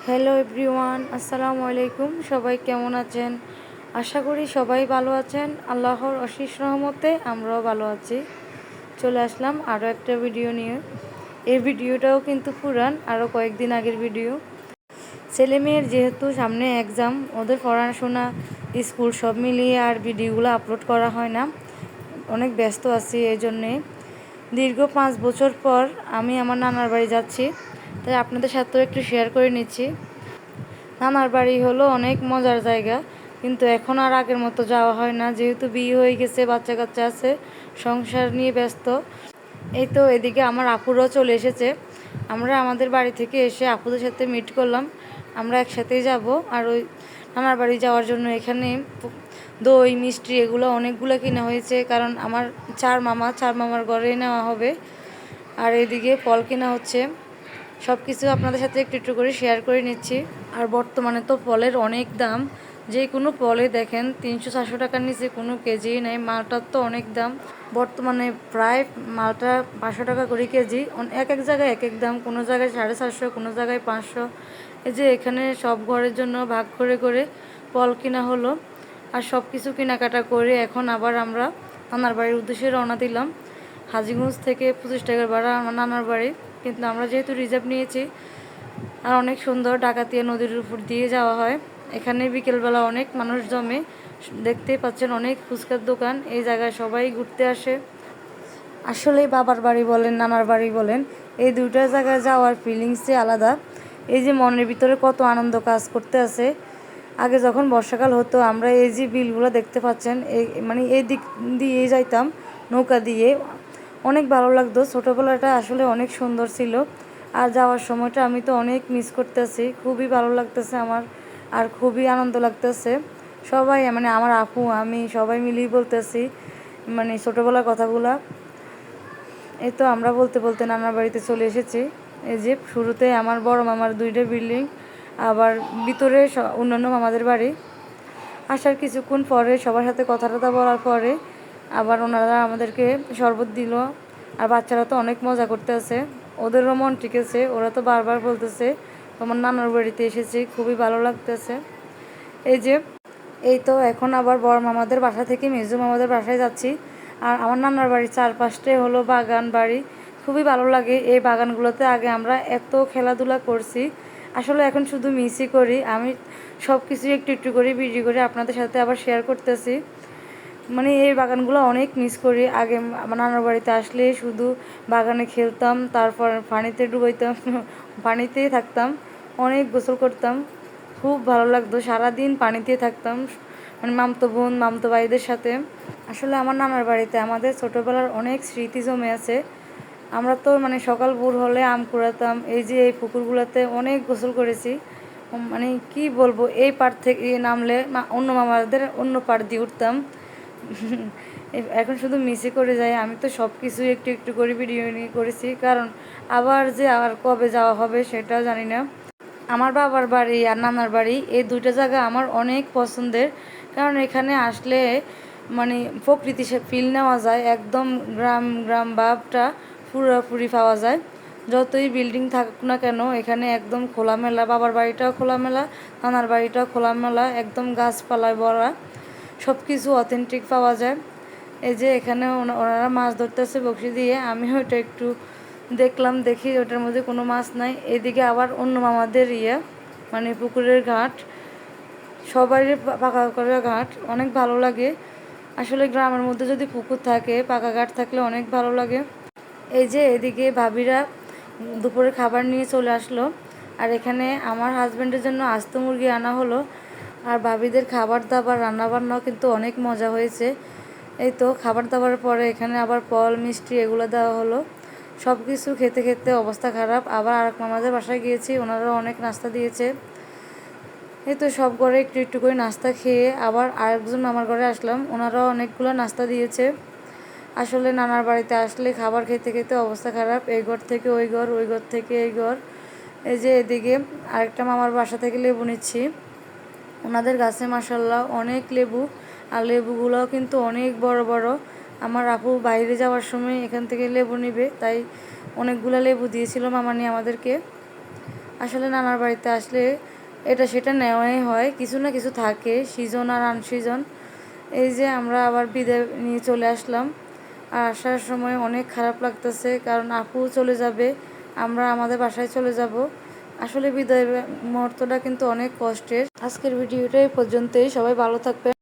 Hello everyone, আসসালামু আলাইকুম। সবাই কেমন আছেন? আশা করি সবাই ভালো আছেন। আল্লাহর অশেষ রহমতে আমরাও ভালো আছি। চলে আসলাম আরও একটা ভিডিও নিয়ে। এই ভিডিওটাও কিন্তু পুরান, আরও কয়েকদিন আগের ভিডিও। ছেলে মেয়ের যেহেতু সামনে এক্সাম, ওদের পড়াশোনা, স্কুল সব মিলিয়ে আর ভিডিওগুলো আপলোড করা হয় না। অনেক ব্যস্ত আছি এই জন্যে। দীর্ঘ 5 বছর পর আমি আমার নানার বাড়ি যাচ্ছি, তাই আপনাদের সাথেও একটু শেয়ার করে নিচ্ছি। নানার বাড়ি হলো অনেক মজার জায়গা, কিন্তু এখন আর আগের মতো যাওয়া হয় না, যেহেতু বিয়ে হয়ে গেছে, বাচ্চা কাচ্চা আছে, সংসার নিয়ে ব্যস্ত। এই তো এদিকে আমার আপুরাও চলে এসেছে। আমরা আমাদের বাড়ি থেকে এসে আপুদের সাথে মিট করলাম, আমরা একসাথেই যাব। আর ওই নানার বাড়ি যাওয়ার জন্য এখানে দই মিষ্টি এগুলো অনেকগুলো কিনা হয়েছে, কারণ আমার চার মামার ঘরে নেওয়া হবে। আর এদিকে ফল কেনা হচ্ছে। সব কিছু আপনাদের সাথে একটু একটু করে শেয়ার করে নিচ্ছি। আর বর্তমানে তো ফলের অনেক দাম, যে কোনো ফলে দেখেন 300-400 টাকার নিচে কোনো কেজিই নেই। মালটার তো অনেক দাম, বর্তমানে প্রায় মালটা 500 টাকা করে কেজি। এক এক জায়গায় এক এক দাম, কোনো জায়গায় 450, কোনো জায়গায় 500। এই যে এখানে সব ঘরের জন্য ভাগ করে করে ফল কিনা হলো। আর সব কিছু কেনাকাটা করে এখন আবার আমরা নানার বাড়ির উদ্দেশ্যে রওনা দিলাম। হাজীগঞ্জ থেকে 25 টাকার ভাড়া আমার নানার বাড়ি, কিন্তু আমরা যেহেতু রিজার্ভ নিয়েছি। আর অনেক সুন্দর, ডাকাতিয়া নদীর উপর দিয়ে যাওয়া হয়। এখানে বিকেলবেলা অনেক মানুষ জমে, দেখতেই পাচ্ছেন অনেক ফুচকার দোকান। এই জায়গায় সবাই ঘুরতে আসে। আসলে বাবার বাড়ি বলেন, নানার বাড়ি বলেন, এই দুইটা জায়গায় যাওয়ার ফিলিংসই আলাদা। এই যে মনের ভিতরে কত আনন্দ কাজ করতে আছে। আগে যখন বর্ষাকাল হতো, আমরা এই যে বিলগুলো দেখতে পাচ্ছেন, এই দিক দিয়ে যাইতাম নৌকা দিয়ে। অনেক ভালো লাগতো, ছোটোবেলাটা আসলে অনেক সুন্দর ছিল। আর যাওয়ার সময়টা আমি তো অনেক মিস করতেছি, খুবই ভালো লাগতেছে আমার, আর খুবই আনন্দ লাগতেছে। সবাই আমার আপু আমি সবাই মিলেই বলতেছি ছোটোবেলার কথাগুলা। এই তো আমরা বলতে বলতে নানার বাড়িতে চলে এসেছি। এই যে শুরুতে আমার বড় মামার 2টা বিল্ডিং, আবার ভিতরে অন্যান্য মামাদের বাড়ি। আসার কিছুক্ষণ পরে সবার সাথে কথা টথা বলার পরে আবার ওনারা আমাদেরকে শরবত দিল। আর বাচ্চারা তো অনেক মজা করতে আছে, ওদেরও মন ঠিক আছে, ওরা তো বারবার বলতেছে তোমার নানার বাড়িতে এসেছি, খুবই ভালো লাগতেছে। এই যে এই তো এখন আবার বড় মামাদের বাসা থেকে মেজো মামাদের বাসায় যাচ্ছি। আর আমার নানার বাড়ির চারপাশটাই হলো বাগান বাড়ি, খুবই ভালো লাগে। এই বাগানগুলোতে আগে আমরা এত খেলাধুলা করছি, আসলে এখন শুধু মিসই করি। আমি সব কিছুই একটু একটু করে ভিডিও করে আপনাদের সাথে আবার শেয়ার করতেছি। এই বাগানগুলো অনেক মিস করি। আগে আমার নানার বাড়িতে আসলে শুধু বাগানে খেলতাম, তারপর পানিতে ডুবাইতাম, পানিতেই থাকতাম, অনেক গোসল করতাম, খুব ভালো লাগতো। সারাদিন পানিতেই থাকতাম মামতো বোন মামতো ভাইদের সাথে। আসলে আমার নানার বাড়িতে আমাদের ছোটোবেলার অনেক স্মৃতি জমে আছে। আমরা তো সকাল ভোর হলে আম কুড়াতাম, এই যে এই পুকুরগুলোতে অনেক গোসল করেছি। কি বলবো, এই পাড় থেকে নামলে অন্য মামাদের অন্য পাড় দিয়ে উঠতাম। এখন শুধু মিসই করে যাই। আমি তো সব কিছুই একটু একটু করে ভিডিও নিয়ে করেছি, কারণ আবার কবে যাওয়া হবে সেটাও জানি না। আমার বাবার বাড়ি আর নানার বাড়ি এই দুইটা জায়গা আমার অনেক পছন্দের, কারণ এখানে আসলে প্রকৃতি ফিল নেওয়া যায়, একদম গ্রাম গ্রাম ভাবটা পুরোপুরি পাওয়া যায়। যতই বিল্ডিং থাকুক না কেন, এখানে একদম খোলামেলা। বাবার বাড়িটাও খোলামেলা, নানার বাড়িটাও খোলামেলা, একদম গাছপালায় ভরা, সব কিছু অথেন্টিক পাওয়া যায়। এই যে এখানে ওনারা মাছ ধরতেছে বকশি দিয়ে, আমি ওইটা একটু দেখলাম, দেখি ওটার মধ্যে কোনো মাছ নাই। এদিকে আবার অন্য মামাদের পুকুরের ঘাট, সবারই পাকা করা ঘাট, অনেক ভালো লাগে। আসলে গ্রামের মধ্যে যদি পুকুর থাকে, পাকা ঘাট থাকলে অনেক ভালো লাগে। এই যে এদিকে ভাবিরা দুপুরে খাবার নিয়ে চলে আসলো। আর এখানে আমার হাজব্যান্ডের জন্য আস্ত মুরগি আনা হলো। আর ভাবিদের খাবার দাবার রান্নাবান্নাও কিন্তু অনেক মজা হয়েছে। এই তো খাবার দাবারের পরে এখানে আবার ফল মিষ্টি এগুলো দেওয়া হলো। সব কিছু খেতে খেতে অবস্থা খারাপ। আবার আরেক মামাদের বাসায় গিয়েছি, ওনারাও অনেক নাস্তা দিয়েছে। এই তো সব ঘরে একটু একটু করে নাস্তা খেয়ে আবার আরেকজন মামার ঘরে আসলাম, ওনারাও অনেকগুলো নাস্তা দিয়েছে। আসলে নানার বাড়িতে আসলে খাবার খেতে খেতে অবস্থা খারাপ, এই ঘর থেকে ওই ঘর, ওই ঘর থেকে এই ঘর। এই যে এদিকে আরেকটা মামার বাসা থেকে লেবু নিচ্ছি। ওনাদের গাছে মাশাল্লাহ অনেক লেবু, আর লেবুগুলোও কিন্তু অনেক বড় বড়। আমার আপু বাইরে যাওয়ার সময় এখান থেকে লেবু নিবে, তাই অনেকগুলো লেবু দিয়েছিল মামা নিয়ে আমাদেরকে। আসলে নানার বাড়িতে আসলে এটা সেটা নেওয়াই হয়, কিছু না কিছু থাকে, সিজন আর আনসিজন। এই যে আমরা আবার বিদায় নিয়ে চলে আসলাম, আর আসার সময় অনেক খারাপ লাগতেছে, কারণ আপু চলে যাবে, আমরা আমাদের বাসায় চলে যাব। আসলে বিদায় মুহূর্তটা কিন্তু অনেক কষ্টের। আজকের ভিডিওটা এই পর্যন্তই, সবাই ভালো থাকবেন।